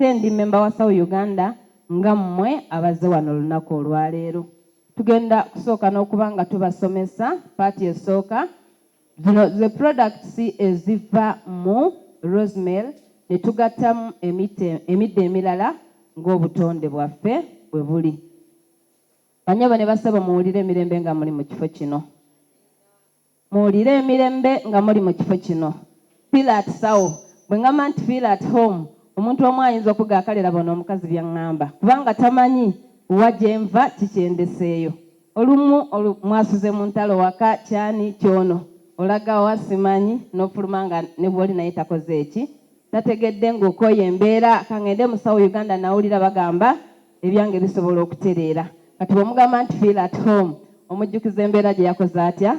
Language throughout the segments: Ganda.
sendi member wa South Uganda nga mmwe abaze wano olunaku olwaleero. Tugenda kusooka n'okubanga tubasomesa paati esooka. Zino the products eziva mu rosemary ne tugattamu emidde emirala ng'obutonde bwaffe bwe buli. Banyabo ne basaba muwulire emirembe nga muli mu kifo kino. Muwulire emirembe nga muli mu kifo kino. Feel at sawo. Bwe ngamba nti feel at home, omuntu omu ayinza okuga akalera bono omukazi byaŋŋamba kubanga tamanyi wa gye nva kikyendeseeyo. Olumu mwasuze mu ntalo waka kyani kyono olaga wa simanyi n'ofuluma nga ne bw'oli naye takoze eki tategedde ng'okooye embeera kangende mu South Uganda nawulira bagamba ebyange bisobola okutereera. Kati bw'omugamba nti feel at home omujjukiza embeera gye yakoze atya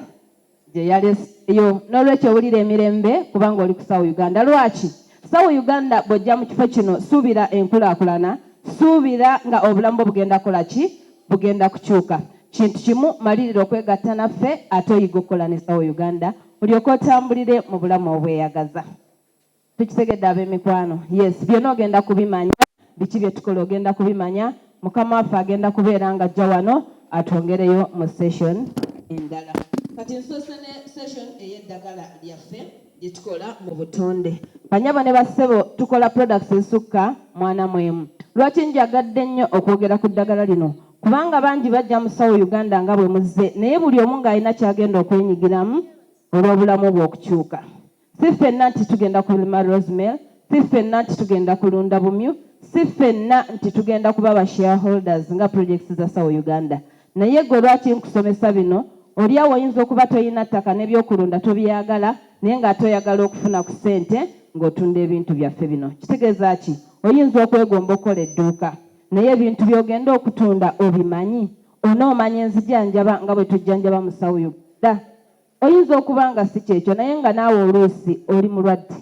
gye yaleseyo. N'olwekyo owulira emirembe kubanga oli ku South Uganda. Lwaki? South Uganda bw'ojja mu kifo kino suubira enkulaakulana, suubira nga obulamu bugenda kola ki? Bugenda kukyuka. Kintu kimu malirira okwegatta naffe ate oyiga okukola ne South Uganda olyoke otambulire mu bulamu obweyagaza. Tukitegedde ab'emikwano? Yes, byonna ogenda kubimanya. Biki bye tukola ogenda kubimanya. Mukama waffe agenda kubeera nga ajja wano atwongereyo mu session endala. Kati nsoose ne session ey'eddagala lyaffe gye tukola mu butonde. Banyabo ne bassebo tukola products ezisukka mwana mwemu. Lwaki njagadde nnyo okwogera ku ddagala lino? Kubanga bangi bajja mu South Uganda nga bwe muzze naye buli omu ng'alina kyagenda okwenyigiramu olw'obulamu bwe okukyuka. Si ffenna nti tugenda kulima rosemary, si ffenna nti tugenda kulunda bumyu, si ffenna nti tugenda kuba ba shareholders nga projects za South Uganda. Naye gwe lwaki nkusomesa bino? Oli awo oyinza okuba toyina ttaka n'ebyokulunda tobyagala naye nga toyagala okufuna ku ssente ng'otunda ebintu byaffe bino. Kitegeeza ki? Oyinza okwegomba okukola edduuka naye ebintu by'ogenda okutunda obimanyi. Onoomanya enzijanjaba nga bwe tujjanjaba mu South Uganda. Oyinza okuba nga si kyekyo naye nga naawe oluusi oli mulwadde.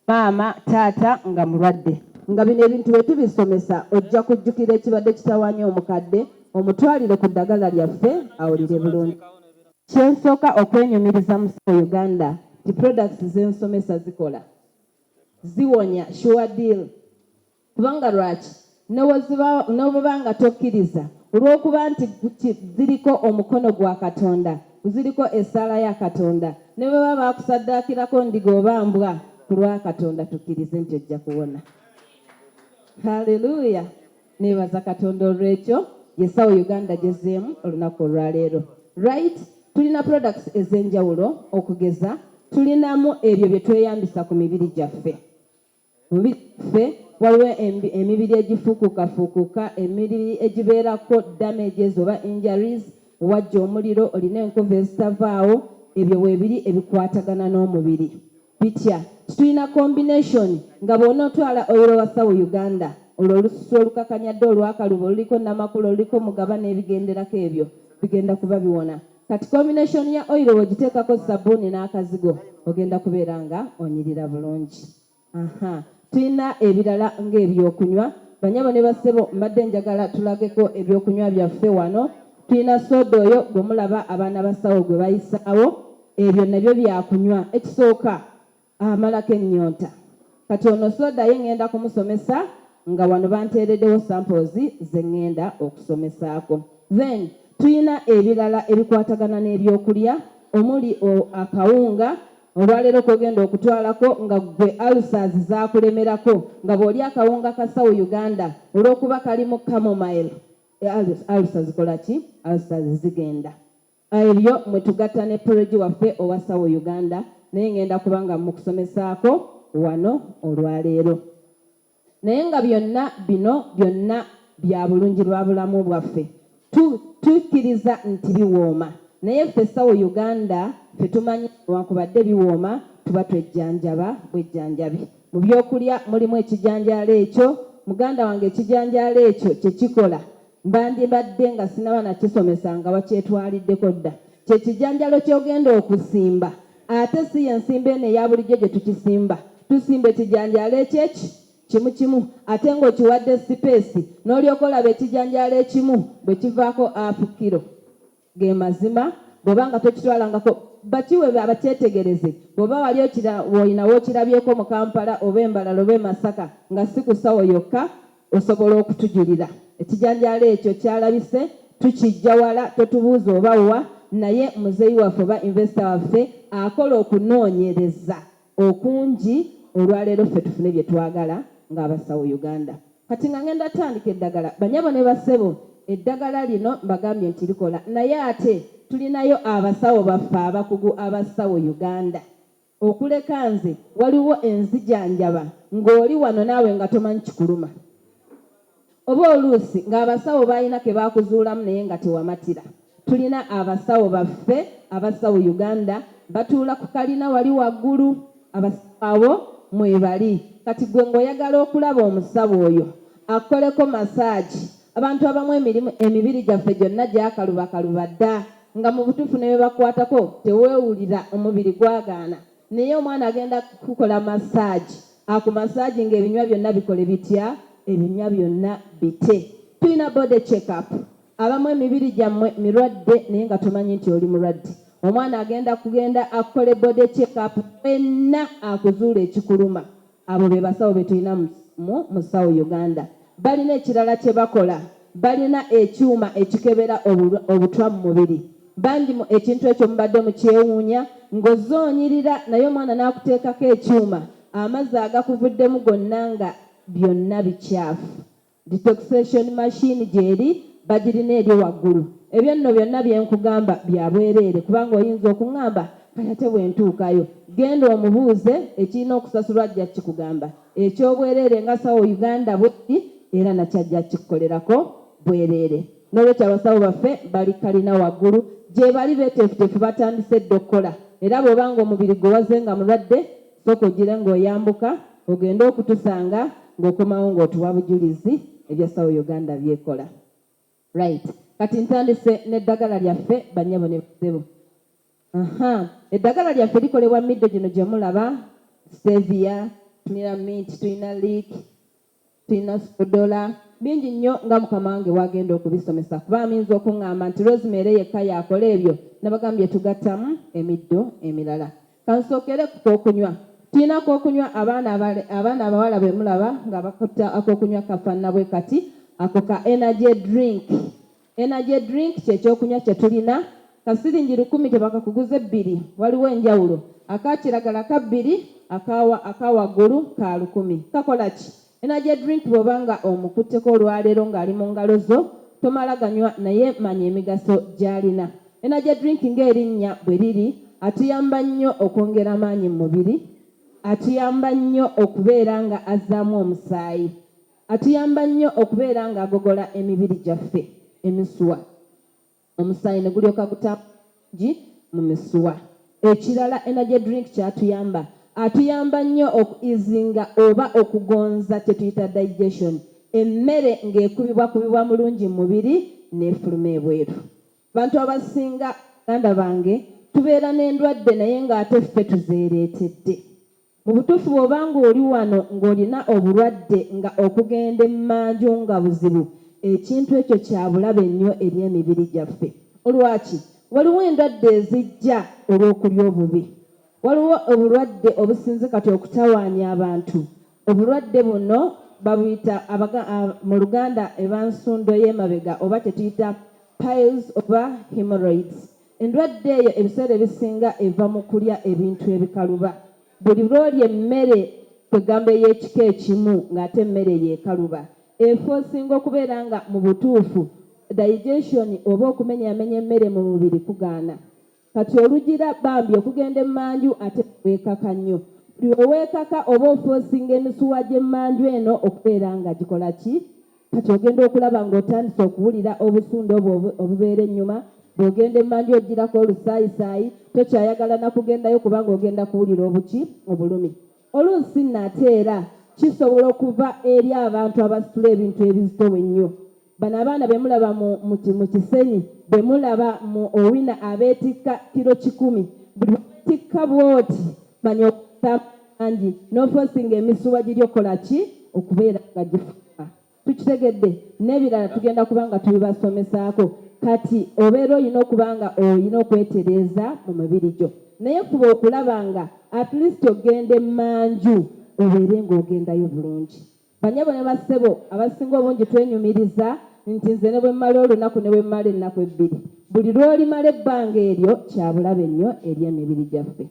Maama, taata nga mulwadde. Nga bino ebintu bwe tubisomesa ojja kujjukira ekibadde kitawaanya omukadde omutwalire ku ddagala lyaffe awulire bulungi. Kyensooka okwenyumiriza mu South Uganda ti products z'ensomesa zikola. Ziwonya sure deal. Kubanga lwaki? N'obanga nga tokkiriza olw'okuba nti ziriko omukono gwa Katonda, ziriko essaala ya Katonda, ne bwe baba bakusaddaakirako ndiga oba mbwa ku lwa Katonda tukkirize nti ojja kuwona. Haleluya! Neebaza Katonda olw'ekyo ye South Uganda gyezeemu olunaku olwaleero. Right? Tulina products ez'enjawulo okugeza tulinamu ebyo bye tweyambisa ku mibiri gyaffe. Mu biffe waliwo emibiri egifuukukafuukuka, emibiri egibeerako damages oba injuries, wajja omuliro olina enkovu ezitavaawo, ebyo weebiri ebikwatagana n'omubiri. Bitya tulina combination nga bw'onootwala oil wa South Uganda olwo olususu olukakanyadde olwakaluba oluliko namakula oluliko mugaba n'ebigenderako ebyo bigenda kuba biwona. Kati combination ya oil wegiteekako sabbuuni n'akazigo ogenda kubeera nga onyirira bulungi. Tulina ebirala ng'ebyokunywa. Banyabo ne bassebo mbadde njagala tulageko ebyokunywa byaffe wano. Tulina soda oyo gwe mulaba abaana basawo gwe bayisaawo, ebyo nabyo byakunywa. Ekisooka amalako ennyonta. Kati ono soda ye ngenda kumusomesa nga wano banteereddewo samples ze ngenda okusomesaako. Then tulina ebirala ebikwatagana n'ebyokulya omuli akawunga. Olwaleero kwegenda okutwalako nga gwe ulcers zaakulemerako nga bw'oli akawunga ka South Uganda olw'okuba kalimu chamomile, ulcers zikola ki? Ulcers zigenda. Ebyo mwe tugatta ne porridge waffe owa South Uganda naye ngenda kubanga mukusomesaako wano olwaleero. Naye nga byonna bino byonna bya bulungi lwa bulamu bwaffe. Tukkiriza nti biwooma. Naye ffe South Uganda ffe tumanyi wankubadde biwooma tuba twejjanjaba bwejjanjabi. Mu byokulya mulimu ekijanjaalo ekyo. Muganda wange ekijanjaalo ekyo kye kikola mbandibadde nga sinaba nakisomesa nga wakyetwaliddeko dda. Kye kijanjaalo ky'ogenda okusimba ate si yensimba eno eya bulijjo gye tukisimba. Tusimba ekijanjaalo ekyeki kimu kimu ate ng'okiwadde sipeesi n'olyoka olaba ekijanjaalo ekimu bwe kivaako half kilo. Ge mazima bw'oba nga tokitwalangako bakiwe abakyetegereze bw'oba wali olinawo okirabyeko mu Kampala oba Embalala oba Masaka nga si ku ssawo yokka osobola okutujulira ekijanjaalo ekyo kyalabise tukijja wala totubuuza oba wa naye muzeeyi waffe oba investor waffe akola okunoonyereza okungi olwaleero ffe tufune bye twagala ng'abasawo Uganda. Kati nga ngenda tandika eddagala banyabo ne basebo eddagala lino mbagambye nti likola naye ate tulinayo abasawo baffe abakugu abasawo Uganda. Okuleka nze waliwo enzijanjaba ng'oli wano naawe nga tomanyi kikuluma oba oluusi ng'abasawo balina ke baakuzuulamu naye nga tewamatira. Tulina abasawo baffe abasawo Uganda batuula ku kalina wali waggulu abasawo mwebali. Kati gwe ng'oyagala okulaba omusawo oyo akoleko masaagi abantu abamu emibiri gyaffe gyonna gyakaluba dda nga mu butuufu ne bebakwatako teweewulira omubiri gwagaana naye omwana agenda kukola masaagi aku masaagi ng'ebinywa byonna bikole bitya ebinywa byonna bite. Tulina body check up abamu emibiri gyammwe mirwadde naye nga tumanyi nti oli mulwadde omwana kugenda akole body check up fenna akuzuula ekikuluma. Abo be basawo be tulina mu musawo Uganda. Balina ekirala kye bakola balina ekyuma ekikebera obutwa mu mubiri bandi ekintu ekyo mubadde mukyewuunya ng'ozoonyirira naye omwana n'akuteekako ekyuma amazzi agakuvuddemu gonna nga byonna bikyafu. Detoxation machine gyeri bagirina eri waggulu. Ebyo nno byonna byenkugamba bya bwereere kubanga oyinza okuŋŋamba kale ate bwe ntuukayo genda omubuuze ekirina okusasulwa ajja kikugamba ekyobwereere nga sawo Uganda bweti era nakyajja kikukolerako bwereere. N'olwekyo abasawo baffe bali kalina waggulu gye bali beeteefuteefu batandise dda okukola era bw'obanga omubiri gwe wazenga mulwadde sooka ogire ng'oyambuka ogende okutusanga ng'okomawo ng'otuwa bujulizi ebya sawo Uganda byekola. Right. Kati ntandise n'eddagala lyaffe bannyabo ne basebo. Eddagala lyaffe likolebwa middo gino gye mulaba stevia, tulina mint, tulina leek, tulina spodola bingi nnyo nga mukama wange wagenda okubisomesa kuba aminza okuŋŋamba nti rosemary yekka yakola ebyo nabagambye tugattamu emiddo emirala. Kansookere ku kookunywa. Tulina kookunywa abaana abawala bwe mulaba nga bakutta akookunywa kafaanana bwe kati ako ka energy drink. Energy drink kyekyokunywa kye tulina kasiringi 10 tebakakuguze 2 waliwo enjawulo akakiragala ka 2 akawaggulu ka 10 kakola ki? Energy drink bw'obanga omukutteko olwaleero ng'ali mu ngalo zo tomala ganywa naye manya emigaso gy'alina. Energy drink ng'erinnya bwe riri atuyamba nnyo okwongera amaanyi mu mubiri, atuyamba nnyo okubeera nga azzaamu omusaayi, atuyamba nnyo okubeera nga agogola emibiri gyaffe emisuwa omusaayi ne gulyoka gutamagi mu misuwa. Ekirala energy drink kyatuyamba atuyamba nnyo okuizinga oba okugonza kye tuyita digestion emmere ng'ekubibwakubibwa mulungi mu mubiri n'efuluma ebweru. Bantu abasinga baganda bange tubeera n'endwadde naye ng'ate ffe tuzeereetedde. Mu butuufu bw'obanga oli wano ng'olina obulwadde nga okugenda emmanju nga buzibu ekintu ekyo kya bulabe nnyo eri emibiri gyaffe. Olwaki? Waliwo endwadde ezijja olw'okulya obubi. Waliwo obulwadde obusinze kati okutawaanya abantu. Obulwadde buno babuyita mu Luganda ebansundo y'emabega oba kye tuyita piles oba hemorrhoids. Endwadde eyo ebiseera ebisinga eva mu kulya ebintu ebikaluba. Buli lw'olya emmere kwegamba ey'ekika ekimu ng'ate emmere yeekaluba efo osinga okubeera nga mu butuufu digestion oba okumenyamenya emmere mu mubiri kugaana. Kati olugira bambi okugenda emmanju ate weekaka nnyo. Buli weweekaka oba ofoosinga emisuwa gy'emmanju eno okubeera nga gikola ki? Kati ogenda okulaba ng'otandise okuwulira obusundu obwo obubeera ennyuma. Bw'ogenda emmanju ogirako olusaayisaayi tokyayagala na kugendayo kubanga ogenda kuwulira obulumi. Oluusi nate era kisobola okuva eri abantu abasitula ebintu ebizito ennyo. Bano abaana be mulaba mu kisenyi be mulaba mu owina abeetikka kiro 10 buli tikka bwoti manya okutambangi n'ofoosinga emisuwa giri okola ki? Okubeera nga gifuka. Tukitegedde n'ebirala tugenda kubanga tubibasomesaako. kati obeera olina okuba nga olina okwetereeza mu mibiri gyo naye fuba okulaba nga at least ogende manju obeere ng'ogendayo bulungi. Banyabo ne bassebo abasinga obungi twenyumiriza nti nze ne bwe mmala olunaku ne bwe mmala ennaku ebbiri. Buli lw'olimala ebbanga eryo kya bulabe nnyo eri emibiri gyaffe.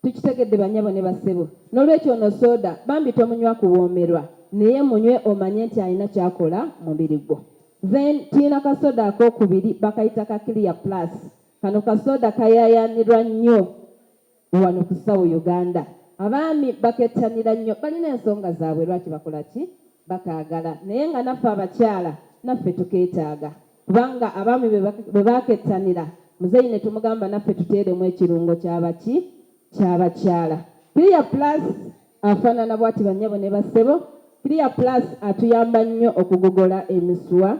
Tukitegedde banyabo ne bassebo. N'olwekyo ono sooda bambi tomunywa kuwoomerwa naye munywe omanye nti alina kyakola mubiri gwo. Then tuyina kasoda ak'okubiri bakayita ka Clear Plus. Kano kasoda kayaayaanirwa nnyo wano ku South Uganda. Abaami bakettanira nnyo balina ensonga zaabwe lwaki bakola ki bakaagala naye nga naffe abakyala naffe tukeetaaga kubanga abaami bwe bakettanira muzeeyi ne tumugamba naffe tuteeremu ekirungo ky'abakyala. Clear Plus afaanana bw'ati bannyabo ne bassebo. Clear Plus atuyamba nnyo okugogola emisuwa.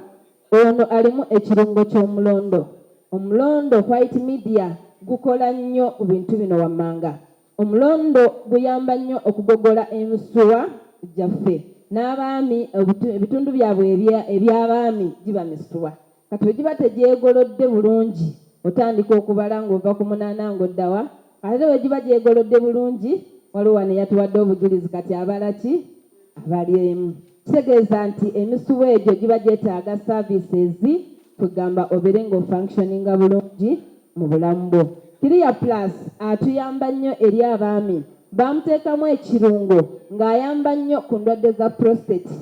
Ono alimu ekirungo ky'omulondo. Omulondo white media gukola nnyo ku bintu bino wammanga. Omulondo guyamba nnyo okugogola emisuwa gyaffe. N'abaami ebitundu byabwe eby'abaami giba misuwa. Kati bwe giba tegyegolodde bulungi otandika okubala ng'ova ku munaana ng'oddawa. Ate bwe giba gyegolodde bulungi waliwo wano yatuwadde obujulizi kati abala ki abali emu. Kitegeeza nti emisuwa egyo giba gyetaaga services kugamba obeere ng'ofunctioninga bulungi mu bulamu bwo. Clear Plus atuyamba nnyo eri abaami. Bamuteekamu ekirungo ng'ayamba nnyo ku ndwadde za prostate.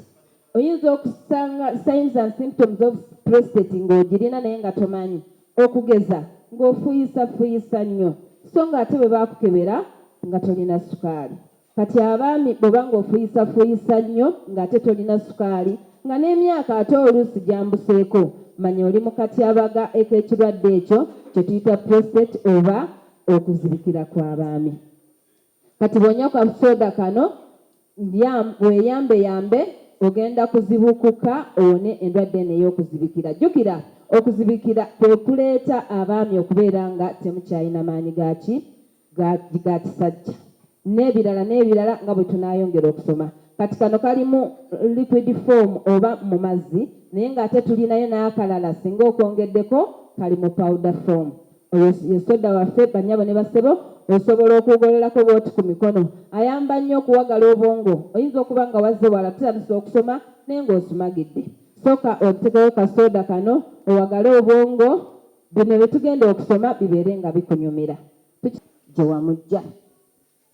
Oyinza okusanga signs and symptoms of prostate ng'ogirina naye nga tomanyi. Okugeza ng'ofuuyisa nnyo so ng'ate bwe baakukebera nga tolina sukaali. Kati abaami bw'oba ng'ofuuyisa nnyo ng'ate tolina sukaali nga n'emyaka ate oluusi gyambuseeko manya oli mu katyabaga ek'ekirwadde ekyo kye tuyita prostate oba okuzibikira kw'abaami. Kati bw'onywa ka soda kano weeyambe ogenda kuzibukuka owone endwadde eno ey'okuzibikira. Jjukira okuzibikira kwe kuleeta abaami okubeera nga temukyalina maanyi ga kisajja n'ebirala nga bwe tunaayongera okusoma. Kati kano kalimu liquid form oba mu mazzi naye ng'ate tulinayo n'akalala singa okwongeddeko kali mu powder form. Oyo ye soda waffe bannyabo ne bassebo osobola okugololako bw'oti ku mikono. Ayamba nnyo okuwagala obwongo. Oyinza okuba nga wazze wala tutandise okusoma naye ng'osumagidde. Sooka otekewo kasoda kano owagale obwongo bino bye tugenda okusoma bibeere nga bikunyumira. Gye wamujja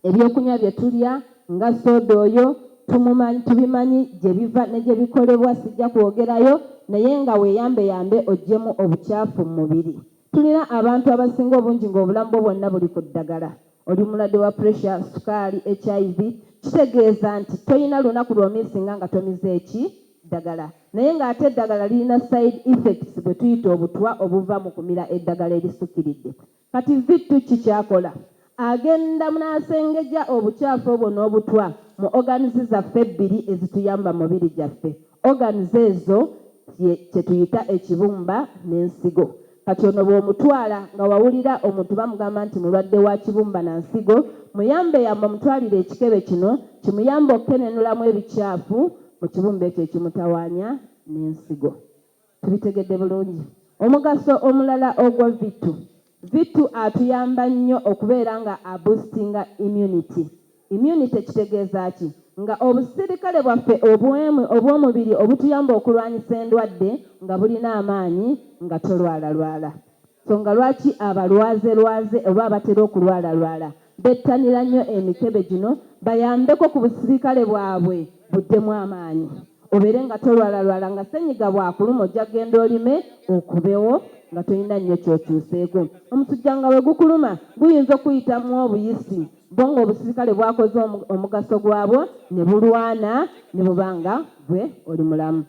ebyokunywa bye tulya nga soda oyo tubimanyi gye biva ne gye bikolebwa sijja kwogerayo naye nga weeyambe oggyemu obukyafu mu mubiri. Tulina abantu abasinga obungi ng'obulamu bwo bwonna buli ku ddagala. Oli mulwadde wa pressure, sukaali, HIV. Kitegeeza nti toyina lunaku lw'omiisinga nga tomize ddagala. Naye ng'ate eddagala lirina side effects bwe tuyita obutwa obuva mu kumira eddagala erisukkiridde. Kati vittu ki kyakola? Agenda n'asengejja obukyafu obwo n'obutwa mu organs zaffe ebbiri ezituyamba mu mibiri gyaffe. Organs ezo kye tuyita ekibumba n'ensigo. Kati ono bw'omutwala nga wawulira omuntu bamugamba nti mulwadde wa kibumba na nsigo, muyambe omutwalire ekikebe kino kimuyambe okukenenulamu ebikyafu mu kibumba ekyo ekimutawaanya n'ensigo. Tubitegedde bulungi. Omugaso omulala ogwa vittu atuyamba nnyo okubeera nga aboostinga immunity. Immunity kitegeeza ki? Nga obusirikale bwaffe obw'omubiri obutuyamba okulwanyisa endwadde nga bulina amaanyi nga tolwalalwala. So nga lwaki abalwaze oba abatera okulwalalwala bettanira nnyo emikebe gino bayambeko ku busirikale bwabwe buddemu amaanyi. Obeere nga tolwalalwala nga ssenyiga bwakuluma ojja genda olime okubewo nga tolina nnyo kyokyuseeko. Omusujja nga bwe gukuluma guyinza okuyitamu obuyisi bo ng'obusirikale bwakoze omugaso gwabwo ne bulwana ne bubanga gwe oli mulamu.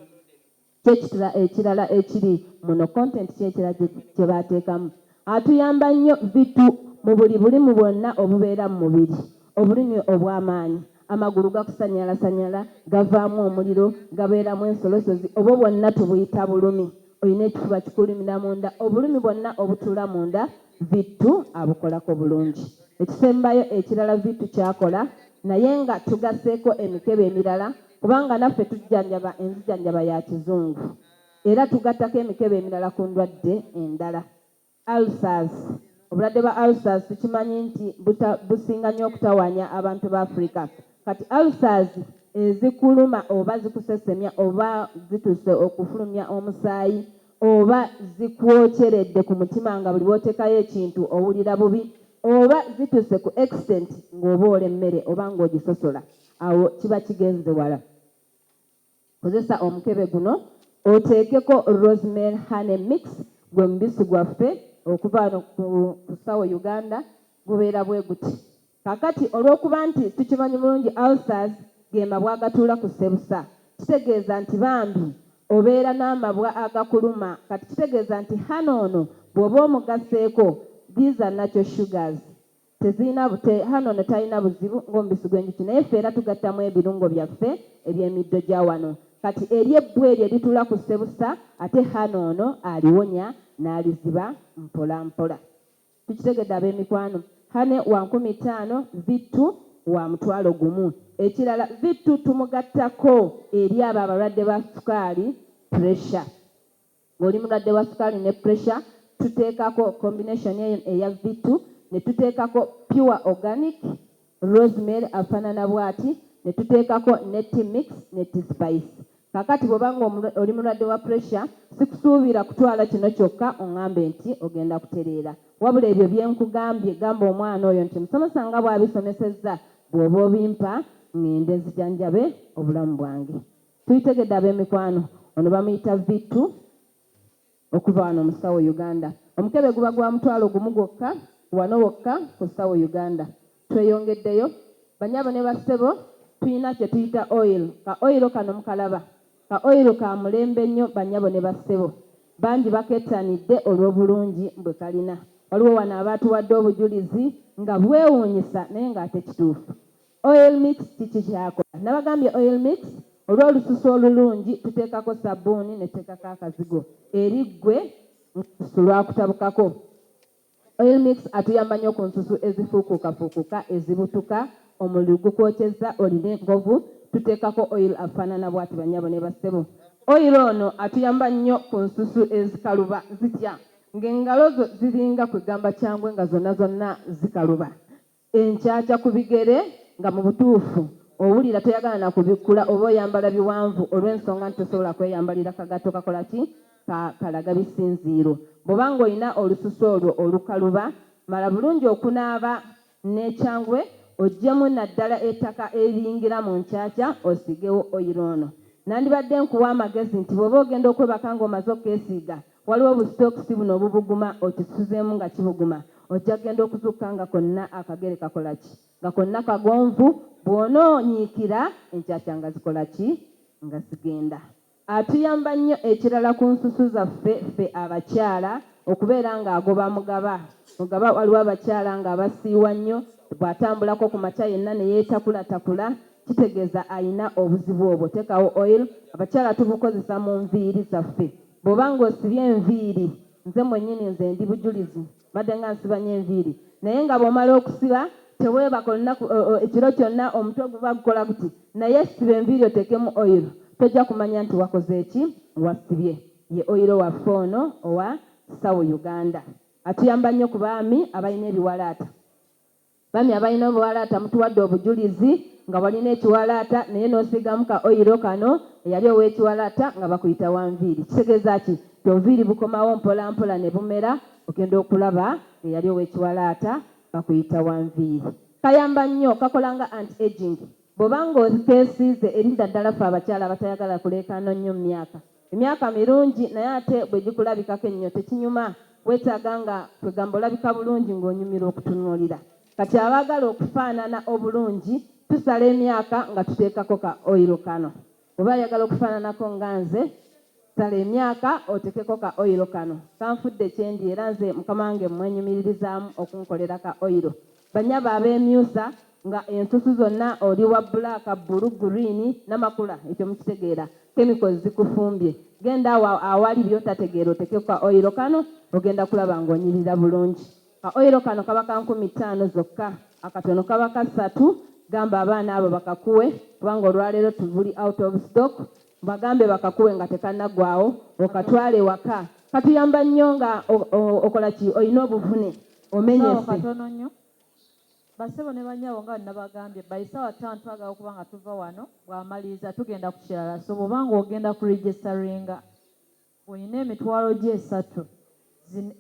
Ekirala ekiri muno content kyekira kye baateekamu. Atuyamba nnyo vittu mu buli bulimu bwonna obubeera mu mubiri. Obulimi obw'amaanyi. Amagulu gakusanyala, gavaamu omuliro, gabeeramu ensolosozi, obwo bwonna tubuyita bulumi. Olina ekifuba kikulumira munda, obulumi bwonna obutuula munda vittu abukolako bulungi. Ekisembayo ekirala vittu kyakola naye nga tugaseeko emikebe emirala kubanga naffe tujjanjaba enzijjanjaba ya kizungu. era tugattako emikebe emirala ku ndwadde endala. Ulcers. Obulwadde bwa ulcers tukimanyi nti businga nnyo okutawaanya abantu ba Africa. Kati ulcers ezikuluma oba zikusesemya oba zituse okufulumya omusaayi oba zikwokeredde ku mutima nga buli bw'oteekayo ekintu owulira bubi oba zituse ku extent ng'oba ola emmere oba ng'ogisosola, awo kiba kigenze wala. Kozesa omukebe guno oteekeko rosemary honey mix gwe mubisi gwaffe okuva wano ku Sawo Uganda gubeera bwe guti. Kakati olw'okuba nti tukimanyi bulungi ulcers ge mabwa agatuula ku ssebusa, kitegeeza nti bambi obeera n'amabwa agakuluma. Kati kitegeeza nti hano ono bw'oba omugaseeko these are natural sugars. Hano ono talina buzibu ng'omubisi gw'enjuki, naye ffe era tugattamu ebirungo byaffe eby'emiddo gya wano. Kati eri ebbwa eryo erituula ku ssebusa ate hano ono aliwonya n'aliziba mpola mpola. Tukitegedde ab'emikwano. Hane wa 15, vittu wa 1,000. Ekirala vittu tumugattako eri abo abalwadde ba sukaali, pressure. Ng'oli mulwadde wa sukaali ne pressure, tuteekako combination eya vittu, ne tuteekako pure organic rosemary afaanana bw'ati, ne tuteekako net mix net spice. Kakati bw'obanga oli mulwadde wa pressure, sikusuubira kutwala kino kyokka oŋŋambe nti ogenda kutereera. Wabula ebyo bye nkugambye, gamba omwana oyo nti musomesa nga bw'abisomesezza, bw'oba obimpa ŋŋende nzijanjabe obulamu bwange. Tuyitegedde ab'emikwano, ono bamuyita vittu okuva wano mu Sawo Uganda. Omukebe guba gwa 1,000 gwokka, wano wokka ku Sawo Uganda. Tweyongeddeyo, banyabo ne bassebo, tuyina kye tuyita oil. Ka oil kano mukalaba. Ka oil ka mulembe nnyo banyabo ne bassebo. Bangi bakettanidde olw'obulungi bwe kalina. Waliwo wano abaatuwadde obujulizi nga bwewuunyisa naye ng'ate kituufu. Oil mix kiki kyakola? Nabagambye oil mix olw'olususu olulungi tuteekako sabbuuni ne tuteekako akazigo. Eriggwe nsusu lwakutabukako. Oil mix atuyamba nnyo ku nsusu ezifuukuukafuukuuka ezibutuka, omuliro gukwokyezza, olina enkovu, tuteekako oil afaanana bw'ati banyabo ne bassebo. Oil ono atuyamba nnyo ku nsusu ezikaluba zitya ng'engalo zo ziringa kwegamba kyangwe nga zonna zonna zikaluba. Enkyakya ku bigere nga mu butuufu owulira toyagala na kubikkula oba oyambala biwanvu olw'ensonga nti tosobola kweyambalira kagato kakola ki kalaga bisinziiro. Bw'obanga olina olususu olwo olukaluba, mala bulungi okunaaba n'ekyangwe, oggyemu naddala ettaka eriyingira mu nkyakya osigewo oyiro ono. Nandibadde nkuwa amagezi nti bw'oba ogenda okwebaka ng'omaze okesiiga, waliwo obusitokisi buno obubuguma okisuzeemu nga kibuguma, ojja genda okuzuuka nga konna akagere kakola ki, nga konna kagonvu. Bw'onoonyiikira enkyakya nga zikola ki, nga zigenda. Atuyamba nnyo ekirala ku nsusu zaffe ffe abakyala okubeera ng'agoba mugaba. Mugaba waliwo abakyala nga basiiwa nnyo, bw'atambulako ku makya yenna ne yeetakulatakula, kitegeeza ayina obuzibu obwo. Teekawo oil. Abakyala tubukozesa mu nviiri zaffe. Bw'oba ng'osibye enviiri, nze mwennyini nze ndi bujulizi, badde nga nsiba nnyo enviiri, naye nga bw'omala okusiba teweebaka olunaku ekiro kyonna omutwe guba gukola guti, naye siba enviiri oteekemu oil, tojja kumanya nti wakoze eki, wasibye. Ye oil waffe ono owa Sawo Uganda. Atuyamba nnyo ku baami abalina ebiwalaata. Baami abalina obuwalaata mutuwadde obujulizi nga walina ekiwalaata naye n'osiigamu ka oyiro kano eyali ow'ekiwalaata nga bakuyita wanviiri. Kitegeeza ki? Obuviiri bukomawo mpola mpola ne bumera, ogenda okulaba eyali ow'ekiwalaata bakuyita wanviiri. Kayamba nnyo, kakola nga anti-aging. Bw'obanga okeesiize erinda ddala ffe abakyala abatayagala kuleekaano nnyo mu myaka. Emyaka mirungi naye ate bwe gikulabikako ennyo tekinyuma, weetaaga nga kwegamba olabika bulungi ng'onyumirwa okutunuulira. Kati abaagala okufaanana obulungi tusala emyaka nga tuteekako ka oyiro kano. Oba ayagala okufaananako nga nze, sala emyaka oteekeko ka oyiro kano. Kanfudde kyendi era nze mukama wange mwenyumiririzaamu okunkolera ka oyiro. Banyaba ab'emyusa nga ensusu zonna oli wa bbulaaka, bbulu, green n'amakula, ekyo mukitegeera. Chemicals zikufumbye. Genda awo awali by'otategeera oteekeko ka oyiro kano, ogenda kulaba ng'onyirira bulungi. Ka oyiro kano kaba ka 15 zokka, akatono kaba ka 3. Gamba abaana abo bakakuwe kubanga olwaleero tubuli out of stock. bagambe bakakuwe nga tekannagwawo okatwale waka katuyamba nnyo nga okola ki olina obuvune omenyese katono nnyo basebo ne banyawo nga nabagambye bayisawa ttaano twagala okuba nga tuva wano bw'amaliriza tugenda ku kirala so bw'obanga ogenda ku registaringa olina emitwalo gye 3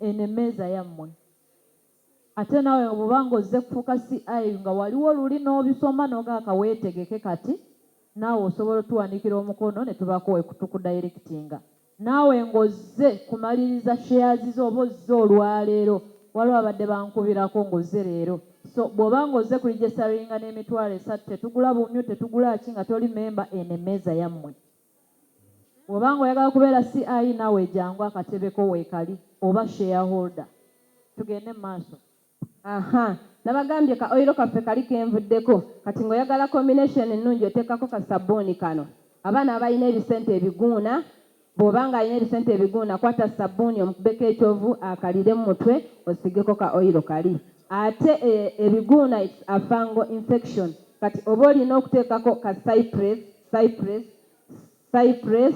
eno emmeeza yammwe ate nawe bw'obanga ozze kufuuka CI nga waliwo luli n'obisoma n'ogaaka weetegeke kati naawe osobola otuwanikira omukono ne tubakowe tukudayirekitinga naawe ng'ozze kumaliriza shares zo oba ozze olwaleero waliwo abadde bankubirako ng'ozze leero so bw'obanga ozze ku registaringa n'emitwalo 3 tetugula bumyu tetugula ki nga toli memba eno emmeeza yammwe bw'obanga oyagala kubeera CI naawe jangu akatebeko weekali oba shareholder tugende mu maaso nabagambye ka oiro kaffe kali kenvuddeko kati ng'oyagala combination ennungi oteekako ka sabbuuni kano abaana abalina ebisente ebiguuna bw'obanga alina ebisente ebiguuna kwata sabbuuni omukubeko ekyovu akalire mu mutwe osigeko ka oiro kali ate ebiguuna a fungal infection kati oba olina okuteekako ka cypress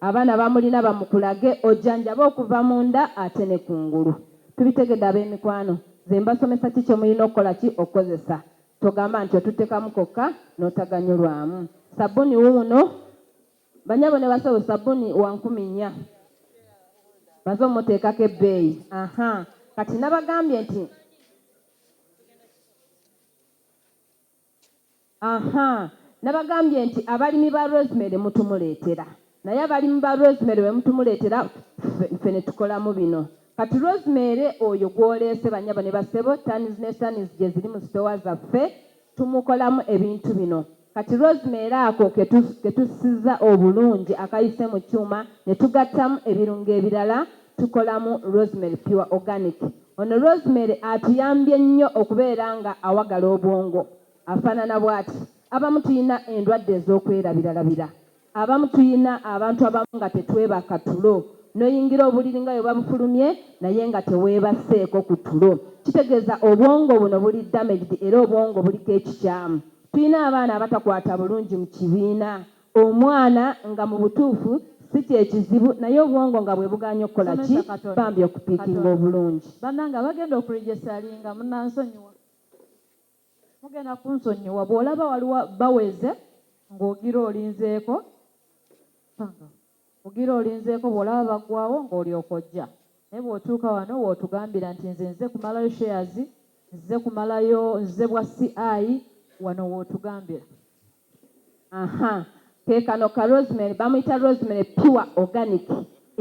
abaana bamulina bamukulage ojjanjaba okuva munda ate ne kungulu tubitegedde ab'emikwano ze mbasomesa ki kye mulina okukola ki okukozesa togamba nti otuteekamu kokka n'otaganyulwamu sabbuuni wuuno banyabo ne basabo sabbuuni wa 400 baze omuteekako ebbeeyi kati nabagambye nti nabagambye nti abalimi ba rosemary mutumuleetera naye abalimi ba rosemary bwe mutumuleetera ffe ne tukolamu bino kati rosemary oyo gwoleese banyabo ne basebo tanis ne tanis gye ziri mu sitowa zaffe tumukolamu ebintu bino kati rosemary ako ketusiza obulungi akayise mu kyuma ne tugattamu ebirungo ebirala tukolamu rosemary pure organic ono rosemary atuyambye nnyo okubeera nga awagala obwongo afaanana bw'ati abamu tuyina endwadde ez'okwerabiralabira abamu tuyina abantu abamu nga tetwebaka tulo noyingira obuliri nga bwe babufulumye naye nga teweebaseeko ku tulo kitegeeza obwongo buno buli damaged era obwongo buliko ekikyamu tuyina abaana abatakwata bulungi mu kibiina omwana nga mu butuufu si kyekizibu naye obwongo nga bwe buganya okukola ki bambi okupiikinga obulungi bannanga bagenda okuregistaringa munansonyiwa mugenda kunsonyiwa bw'olaba waliwo baweze ng'ogira olinzeeko bw'olaba baggwawo ng'olyoka ojja naye bw'otuuka wano wootugambira nti nze kumalayo shares nze bwa CI wano wootugambira keekano ka rosemary bamuyita rosemary pure organic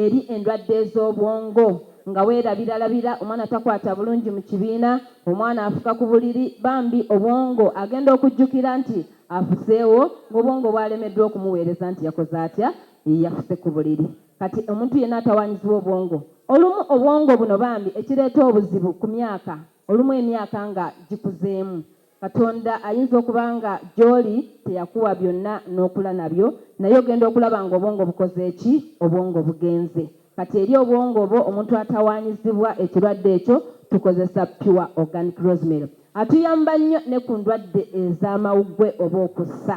eri endwadde ez'obwongo nga weerabiralabira omwana takwata bulungi mu kibiina omwana afuka ku buliri bambi obwongo agenda okujjukira nti afuseewo ng'obwongo bwalemeddwa okumuweereza nti yakoze atya yafuse ku buliri kati omuntu yenna atawanyizibwa obwongo olumu obwongo buno bambi ekireeta obuzibu ku myaka olumu emyaka nga gikuzeemu katonda ayinza okuba nga gy'oli teyakuwa byonna n'okula nabyo naye ogenda okulaba nga obwongo bukoze eki obwongo bugenze kati eri obwongo bwo omuntu atawanyizibwa ekirwadde ekyo tukozesa pure organic rosemary atuyamba nnyo ne ku ndwadde ez'amawuggwe oba okussa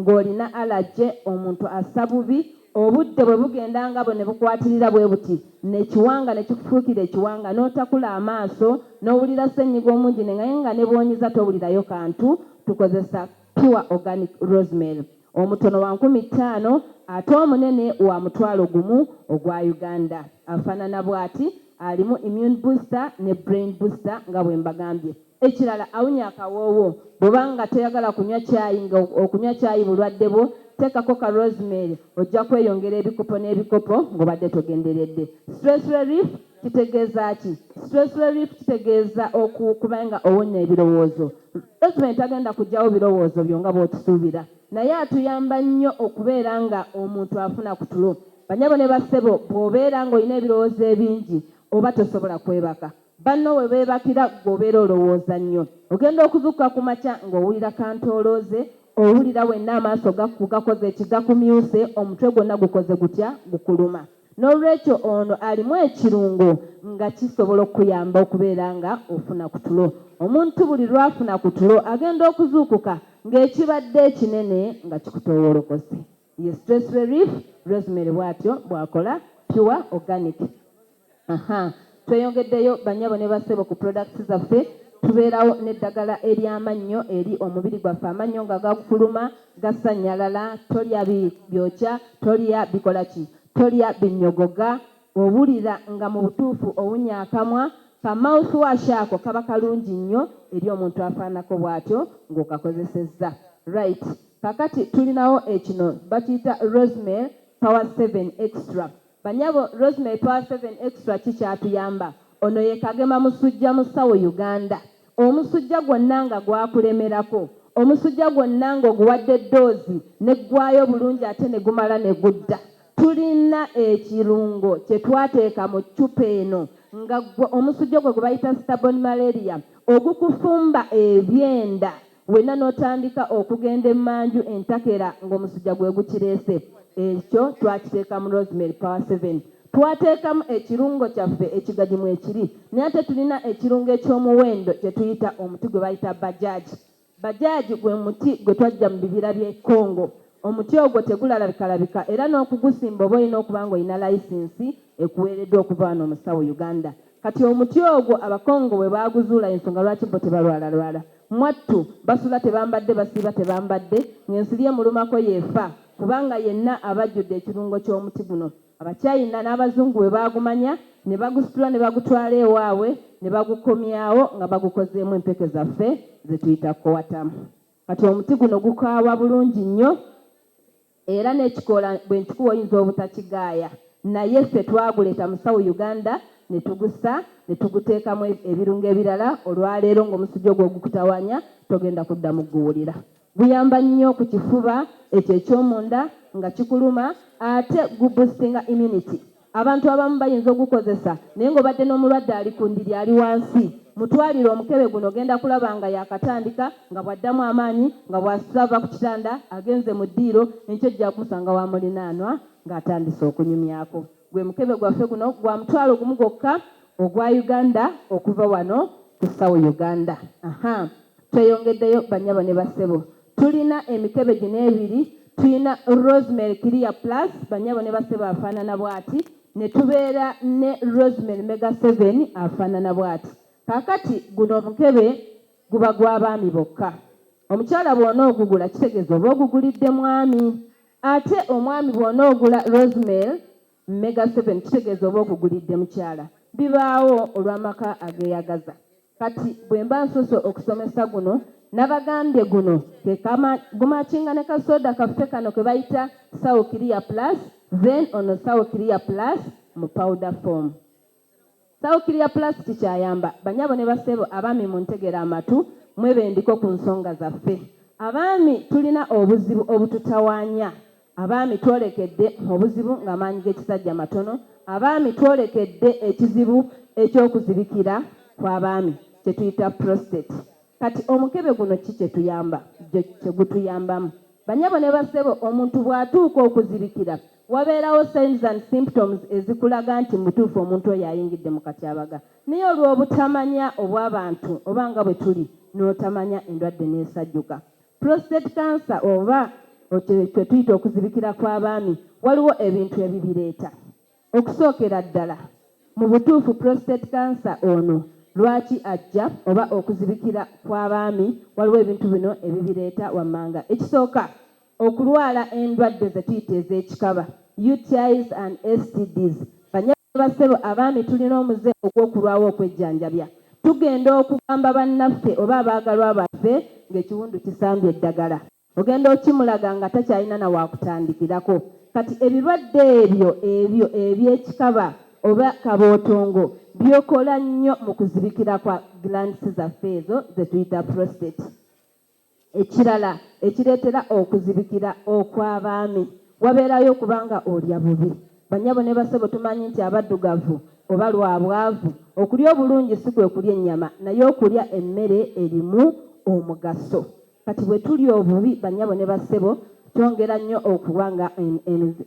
ng'olina allergy omuntu assa bubi obudde bwe bugenda nga bwe ne bukwatirira bwe buti nekiwanga ne kikufuukira ekiwanga n'otakula amaaso n'owulira ssenyiga omungi naye nga ne bwonyiza towulirayo kantu tukozesa pure organic rosemary omutono wa 15 ate omunene wa 1,000 ogwa Uganda afaanana bw'ati alimu immune booster ne brain booster nga bwe mbagambye ekirala awunya akawoowo bw'obanga toyagala kunywa caayi nga okunywa caayi bulwadde bwo teekako ka rosemary ojja kweyongera ebikopo n'ebikopo ng'obadde togenderedde stress relief kitegeeza ki stress relief kitegeeza okuba nga owonya ebirowoozo rosemary tagenda kugyawo birowoozo byo nga bw'otusuubira naye atuyamba nnyo okubeera nga omuntu afuna ku tulo banyabo ne bassebo bw'obeera ng'olina ebirowoozo ebingi oba tosobola kwebaka banno we beebakira gw'obeera olowooza nnyo ogenda okuzuukuka ku makya ng'owulira kantoolooze owulira wenna amaaso gakoze ekigakumyuse omutwe gwonna gukoze gutya gukuluma n'olwekyo ono alimu ekirungo nga kisobola okuyamba okubeera nga ofuna ku tulo omuntu buli lwafuna ku tulo agenda okuzuukuka ng'ekibadde ekinene nga kikutoowolokose ye stress relief, rosemary bwatyo bwakola pure organic. Tweyongeddeyo banyabo ne basebo ku products zaffe, tubeerawo n'eddagala ery'amannyo eri omubiri gwaffe. Amannyo nga gakufuluma gasanyalala, tolya byokya, tolya bikolaki, tolya binyogoga, obulira nga mu butuufu owunya akamwa, ka mouthwash ako kaba kalungi nnyo eri omuntu afaanako bw'atyo ng'okakozesezza. Right, kakati tulinawo ekino bakiyita rosemary power 7 extra. Banyabo, rosemary power 7 extra kikyatuyamba. Ono ye Kagema musujja musawo Uganda. Omusujja gwonna nga gwakulemerako, omusujja gwonna ng'oguwadde ddoozi neggwayo bulungi ate ne gumala ne gudda, tulina ekirungo kye twateeka mu ccupa eno nga omusujja gwe bayita stubborn malaria ogukufumba ebyenda wenna n'otandika okugenda emmanju entakera ng'omusujja gwe gukireese. Ekyo twakiteeka mu rosemary power 7. Twateekamu ekirungo kyaffe ekigajimu ekiri, naye ate tulina ekirungo eky'omuwendo kye tuyita omuti gwe bayita bajaaji. Bajaaji gwe muti gwe twajja mu bibira by'e Congo. Omuti ogwo tegulalabikalabika era n'okugusimba oba olina okuba ng'olina layisinsi ekuweereddwa okuva wano omusawo Uganda. Kati omuti ogwo Abakongo bwe baaguzuula ensonga lwaki bo tebalwalalwala. Mwattu basula tebambadde, basiiba tebambadde, ng'ensiri emulumako yeefa kubanga yenna abajjudde ekirungo ky'omuti guno. Abakyayina n'Abazungu bwe baagumanya ne bagusitula ne bagutwala ewaabwe ne bagukomyawo nga bagukozeemu empeke zaffe ze tuyita kowatamu. Kati omuti guno gukaawa bulungi nnyo era n'ekikoola bwe nkikuwa oyinza obutakigaaya, naye ffe twaguleeta musawo Uganda ne tugusa ne tuguteekamu ebirungo ebirala. Olwaleero ng'omusujja ogwo gukutawanya togenda kuddamu guwulira. Guyamba nnyo ku kifuba ekyo eky'omunda nga kikuluma, ate guboostinga immunity. Abantu abamu bayinza ogukozesa naye ng'obadde n'omulwadde ali ku ndiri ali wansi, mutwalire omukebe guno ogenda kulaba nga yakatandika nga bwaddamu amaanyi nga bwasitava ku kitanda agenze mu ddiiro enkyo ojja kumusanga wa mulinaanwa ng'atandise okunyumyako. Gwe mukebe gwaffe guno gwa mutwalo gumu gwokka ogwa Uganda okuva wano ku Sawo Uganda. Tweyongeddeyo banyabo ne basebo, tulina emikebe gino ebiri. Tulina rosemary clear plus banyabo ne basebo afaanana bw'ati, ne tubeera ne rosemary mega 7 afaanana bw'ati. Kaakati guno omukebe guba gw'abaami bokka. Omukyala bw'onoogugula kitegeeza oba ogugulidde mwami, ate omwami bw'onoogula rosemary mega 7 kitegeeza oba ogugulidde mukyala. Bibaawo olw'amaka ageeyagaza. Kati bwe mba nsoose okusomesa guno nabagambye guno gumakinga ne kasoda kaffe kano ke bayita Sawo Clear Plus, then ono Sawo Clear Plus mu powder form. Sawo Clear Plus kikyayamba banyabo ne basebo abaami mu ntegera amatu mwebendiko ku nsonga zaffe. Abaami tulina obuzibu obututawaanya. Abaami twolekedde obuzibu ng'amaanyi g'ekisajja matono. Abaami twolekedde ekizibu eky'okuzibikira kw'abaami kye tuyita prostate. Kati omukebe guno ki kye tuyamba, kye gutuyambamu? Banyabo ne basebo, omuntu bw'atuuka okuzibikira wabeerawo signs and symptoms ezikulaga nti mutuufu omuntu oyo ayingidde mu katyabaga. Naye olw'obutamanya obw'abantu oba nga bwe tuli n'otamanya endwadde n'esajjuka. Prostate cancer oba kye tuyita okuzibikira kw'abaami waliwo ebintu ebibireeta. Okusookera ddala mu butuufu prostate cancer ono lwaki ajja oba okuzibikira kw'abaami waliwo ebintu bino ebibireeta wammanga. Ekisooka okulwala endwadde ze tuyita ez'ekikaba, UTIs and STDs. Banyabo basebo abaami tulina omuze ogw'okulwawo okwejjanjabya. Tugenda okugamba bannaffe oba abaagalwa baffe ng'ekiwundu kisambye eddagala. Ogenda okimulaga nga takyalina na waakutandikirako. Kati ebirwadde ebyo eby'ekikaba oba kabootongo byokola nnyo mu kuzibikira kwa glands zaffe ezo ze tuyita prostate. Ekirala ekireetera okuzibikira okw'abaami wabeerayo kubanga olya bubi. Banyabo ne basebo tumanyi nti abaddugavu oba lwabwavu okulya obulungi si kwe kulya ennyama naye okulya emmere erimu omugaso. Kati bwe tulya obubi banyabo ne basebo kyongera nnyo okuba nga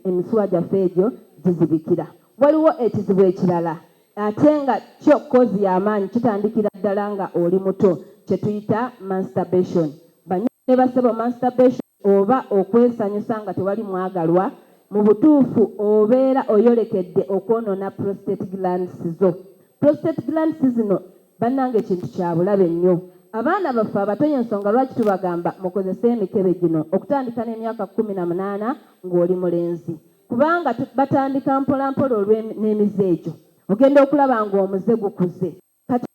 emisuwa gyaffe egyo gizibikira. Waliwo ekizibu ekirala ate nga kyo kozi y'amaanyi kitandikira ddala nga oli muto kye tuyita masturbation. Banyabo ne basebo masturbation oba okwesanyusa nga tewali mwagalwa mu butuufu obeera oyolekedde okwonoona prostate glands zo. Prostate glands zino bannange ekintu kya bulabe nnyo. Abaana baffe abato y'ensonga lwaki tubagamba mukozese emikebe gino okutandika n'emyaka 18 ng'oli mulenzi, kubanga batandika mpolampola n'emize egyo ogenda okulaba ng'omuze gukuze. Kati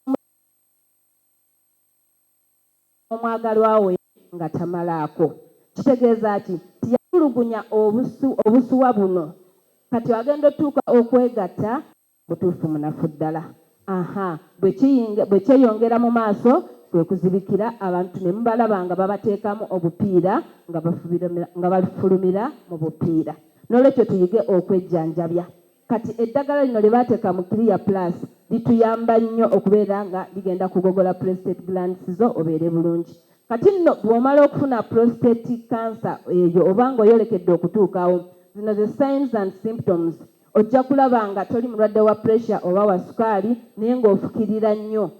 omwagalwa we nga tamalaako, kitegeeza ki tiyatulugunya obusuwa buno, kati agenda otuuka okwegatta butuufu munafu ddala. Bwe kyeyongera mu maaso kwe kuzibikira, abantu ne mubalaba nga babateekamu obupiira nga bafulumira mu bupiira. N'olwekyo tuyige okwejjanjabya. Kati eddagala lino lye baateeka mu Clear Plus lituyamba nnyo okubeera nga ligenda kugogola prostate glands zo obeere bulungi. Kati nno bw'omala okufuna prostate cancer eyo oba ng'oyolekedde okutuukawo, zino the signs and symptoms. Ojja kulaba nga toli mulwadde wa pressure oba wa sukaali naye ng'ofukirira nnyo.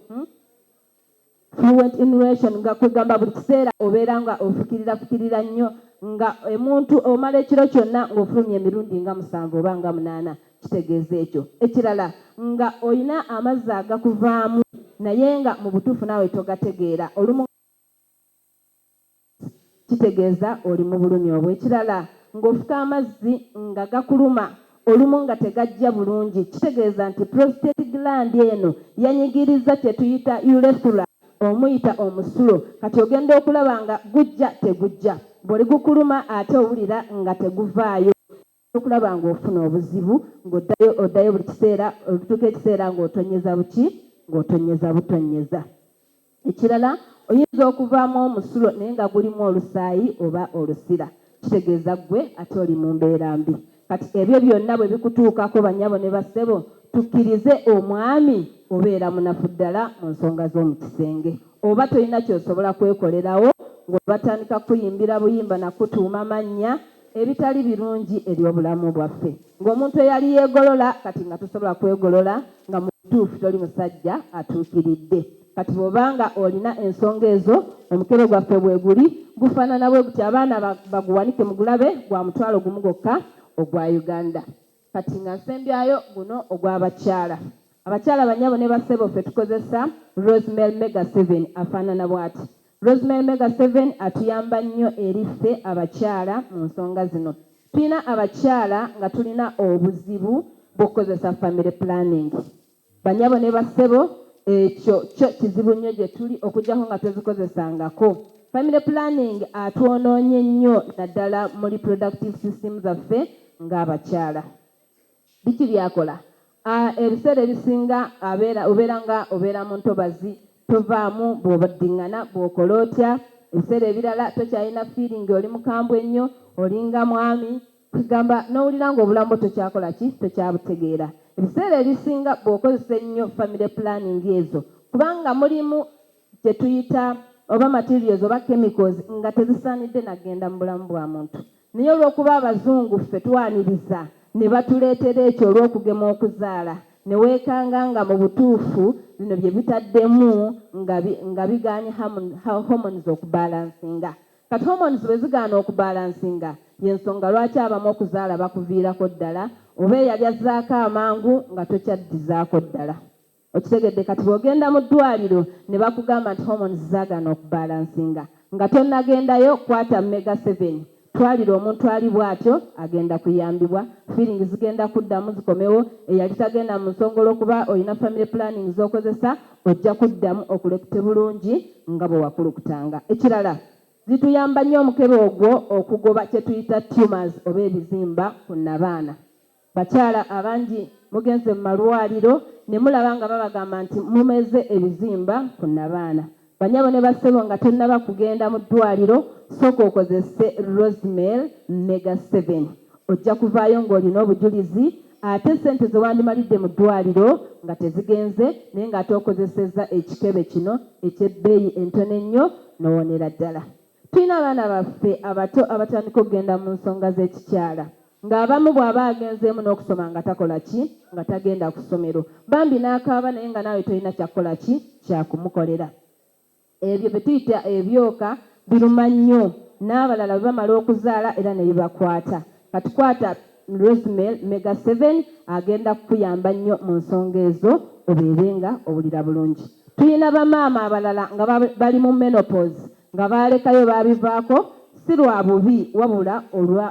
Fluent inhalation nga kwegamba buli kiseera obeera nga ofukirira nnyo, nga omuntu omala ekiro kyonna ng'ofulumya emirundi nga 7 oba nga 8, kitegeeza ekyo. Ekirala nga olina amazzi agakuvaamu naye nga mu butuufu naawe togategeera, olumu kitegeeza oli mu bulumi obwo. Ekirala ng'ofuka amazzi nga gakuluma olumu nga tegajja bulungi, kitegeeza nti prostate gland eno yanyigiriza kye tuyita urethra, omuyita omusulo. Kati ogenda okulaba nga gujja tegujja, bw'oli gukuluma ate owulira nga teguvaayo, okulaba ng'ofuna obuzibu ng'oddayo buli kiseera, olutuuka ekiseera ng'otonyeza butonyeza. Ekirala oyinza okuvaamu omusulo naye nga gulimu olusaayi oba olusira, kitegeeza gwe ate oli mu mbeera mbi. Kati ebyo byonna bwe bikutuukako banyabo ne bassebo, tukkirize omwami obeera munafu ddala mu nsonga z'omu kisenge, oba tolina ky'osobola kwekolerawo ng'obatandika kuyimbira buyimba na kutuuma mannya ebitali birungi eri obulamu bwaffe. Ng'omuntu eyali yeegolola kati nga tosobola kwegolola, nga mu butuufu toli musajja atuukiridde. Kati bw'obanga olina ensonga ezo, omukebe gwaffe bwe guli gufaanana bwe guti, abaana baguwanike mu gulabe gwa mutwalo gumu gwokka ogwa Uganda. Kati nga nsembyayo guno ogw'abakyala. Abakyala banyabo ne bassebo ffe tukozesa Rosemary Mega 7 afaanana bw'ati. Rosemary Mega 7 atuyamba nnyo eri ffe abakyala mu nsonga zino. Tulina abakyala nga tulina obuzibu bw'okukozesa family planning. Banyabo ne bassebo ekyo kizibu nnyo gye tuli okujjako nga tezikozesangako. Family planning atwonoonye nnyo naddala mu reproductive system zaffe ng'abakyala. Biki byakola? Ebiseera ebisinga obeera mu ntobazi, tovaamu bw'obaddiŋŋana bw'okola otya. Ebiseera ebirala tokyalina feeling, oli mukambwe ennyo, olinga mwami, kugamba n'owulira ng'obulamu tokyakola ki, tokyabutegeera. Ebiseera ebisinga bw'okozesa ennyo family planning ezo, kubanga mulimu kye tuyita oba materials oba chemicals nga tezisaanidde nagenda mu bulamu bwa muntu. Naye olw'okuba abazungu ffe twaniriza ne batuleetera ekyo olw'okugema okuzaala, ne weekanga nga mu butuufu bino bye bitaddemu nga bigaanye hormones okubalansinga. Kati hormones bwe zigaana okubalansinga y'ensonga lwaki abamu okuzaala bakuviirako ddala, oba eyali azzaako amangu nga tokyaddizaako ddala. Okitegedde? Kati bw'ogenda mu ddwaliro ne bakugamba nti hormones zaagaana okubalansinga nga tonnagendayo, kwata Mega 7, twalira omuntu ali bw'atyo agenda kuyambibwa, feeling zigenda kuddamu zikomewo. Eyali tagenda mu nsonga olw'okuba olina family planning z'okozesa, ojja kuddamu okulekute bulungi nga bwe wakulukutanga. Ekirala, zituyamba nnyo omukebe ogwo okugoba kye tuyita tumors oba ebizimba ku nnabaana. Bakyala abangi mugenze mu malwaliro ne mulaba nga babagamba nti mumeze ebizimba ku nnabaana. Banyabo ne bassebo nga tonnaba kugenda mu ddwaliro, sooka okozese Rosemary Mega 7. Ojja kuvaayo ng'olina obujulizi, ate sente ze wandimalidde mu ddwaliro nga tezigenze, naye ng'ate okozesezza ekikebe kino eky'ebbeeyi entono ennyo n'owonera ddala. Tulina abaana baffe abato abatandika okugenda mu nsonga z'ekikyala, ng'abamu bw'aba agenzeemu n'okusoma nga takola ki, nga tagenda ku ssomero, bambi n'akaaba naye nga naawe tolina kyakukola ki, kyakumukolera. Ebyo bye tuyita ebyoka biruma nnyo n'abalala bamala okuzaala era ne bibakwata. Katukwata Rosemary Mega 7 agenda kukuyamba nnyo mu nsonga ezo obeere nga owulira bulungi. Tuyina bamaama abalala nga bali mu menopause nga baalekayo baabivaako si lwa bubi wabula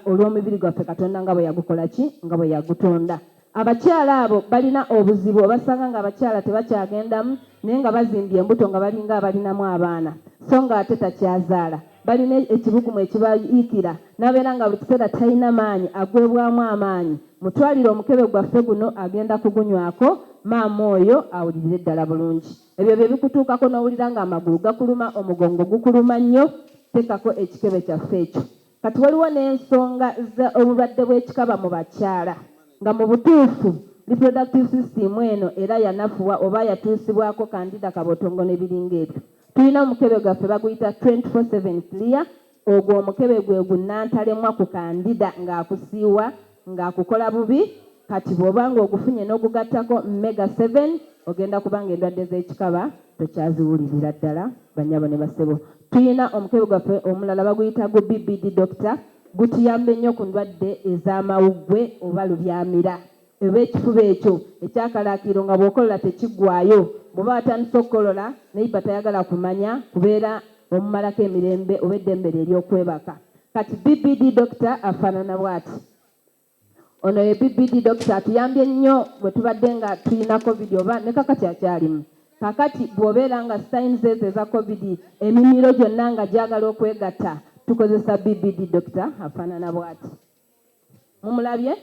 olw'omubiri gwaffe Katonda nga bwe yagukola ki nga bwe yagutonda. Abakyala abo balina obuzibu obasanga nga abakyala tebakyagendamu naye nga bazimbye embuto nga balinga abalinamu abaana so nga ate takyazaala. Balina ekibugumu ekibayiikira n'abeera nga buli kiseera talina maanyi agwebwamu amaanyi. Mutwalire omukebe gwaffe guno agenda kugunywako maama oyo awulirire ddala bulungi. Ebyo bye bikutuukako n'owulira nga amagulu gakuluma omugongo gukuluma nnyo teekako ekikebe kyaffe ekyo. Kati waliwo n'ensonga z'obulwadde bw'ekikaba mu bakyala nga mu butuufu reproductive system eno era yanafuwa oba yatuusibwako kandida kabotongo n'ebiringa ebyo. Tulina omukebe gwaffe baguyita 24/7 clear. Ogwo omukebe gwe gunnantalemwa ku kandida ng'akusiiwa ng'akukola bubi. Kati bw'obanga ogufunye n'ogugattako Mega 7 ogenda kubanga endwadde z'ekikaba tokyaziwulirira ddala banyabo ne basebo. Tulina omukebe gwaffe omulala baguyita gu BBD Doctor. Gutuyambe nnyo ku ndwadde ez'amawuggwe oba lubyamira oba ekifuba ekyo ekyakalaakiro nga bw'okolola tekiggwaayo. Bw'oba watandise okukolola naye tayagala kumanya kubeera omumalako emirembe oba eddembe lye ery'okwebaka. Kati BBD Doctor afaanana bw'ati. Ono ye BBD Doctor atuyambye nnyo bwe tubadde nga tulina COVID oba ne kakati akyalimu. Kakati bw'obeera nga signs ezo eza COVID emimiro gyonna nga gyagala okwegatta tukozesa BBD Doctor afaanana bw'ati. Mumulabye?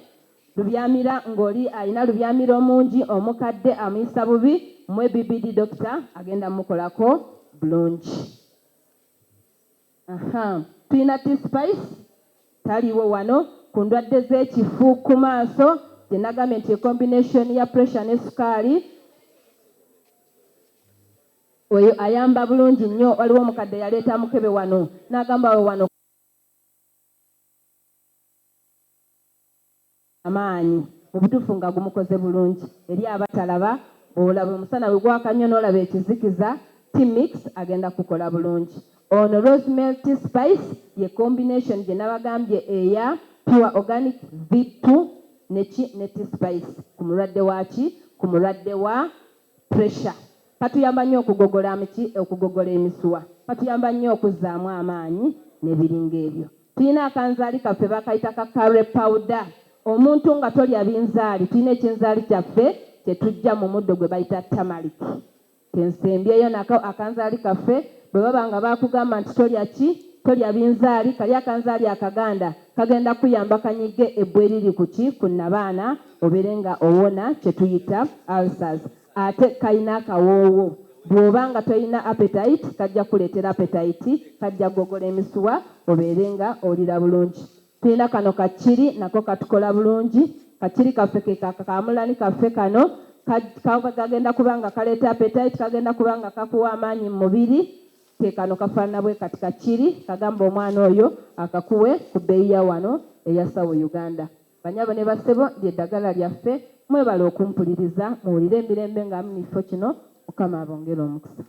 Lubyamira ng'oli alina lubyamira omungi omukadde amuyisa bubi mmwe BBD Doctor agenda mukolako bulungi. Tulina T-Spice taliwo wano ku ndwadde z'ekifu ku maaso gye nagambye nti combination ya pressure ne sukaali oyo ayamba bulungi nnyo. Waliwo omukadde yaleeta mukebe wano n'agamba we wano amaanyi mu butuufu nga gumukoze bulungi. Eri abatalaba olaba omusana bwe gwaka nnyo n'olaba ekizikiza T-Mix agenda kukola bulungi. Ono Rosemary T-Spice ye combination gye nabagambye eya Pure Organic V2 ne T-Spice ku mulwadde waki ku mulwadde wa pressure. Katuyamba nnyo okugogola okugogola emisuwa. Katuyamba nnyo okuzzaamu amaanyi n'ebiringa ebyo. Tulina akanzaali kaffe bakayita ka curry powder. Omuntu nga tolya binzaali tulina ekinzaali kyaffe kye tujja mu muddo gwe bayita turmeric. Tensembyeyo nako akanzaali kaffe bwe baba nga bakugamba nti tolya binzaali kali akanzaali akaganda kagenda kuyamba kanyige ebbwa eriri ku nnabaana obeere nga owona kye tuyita ulcers. Ate kalina akawoowo bw'oba nga tolina appetite kajja kuleetera appetite kajja kugogola emisuwa obeere nga olira bulungi. Tulina kano kakiri nako katukola bulungi. Kakiri kaffe ke kakamulani kaffe kano kagenda kubanga kaleeta appetite kagenda kubanga kakuwa amaanyi mu mubiri. Ke kano kafaanana bwe kati kakiri kagamba omwana oyo akakuwe ku bbeeyi ya wano eya Sawo Uganda. Banyabo ne basebo ly'eddagala lyaffe mwebale okumpuliriza muwulire emirembe nga mu kifo kino Mukama abongere omukisa.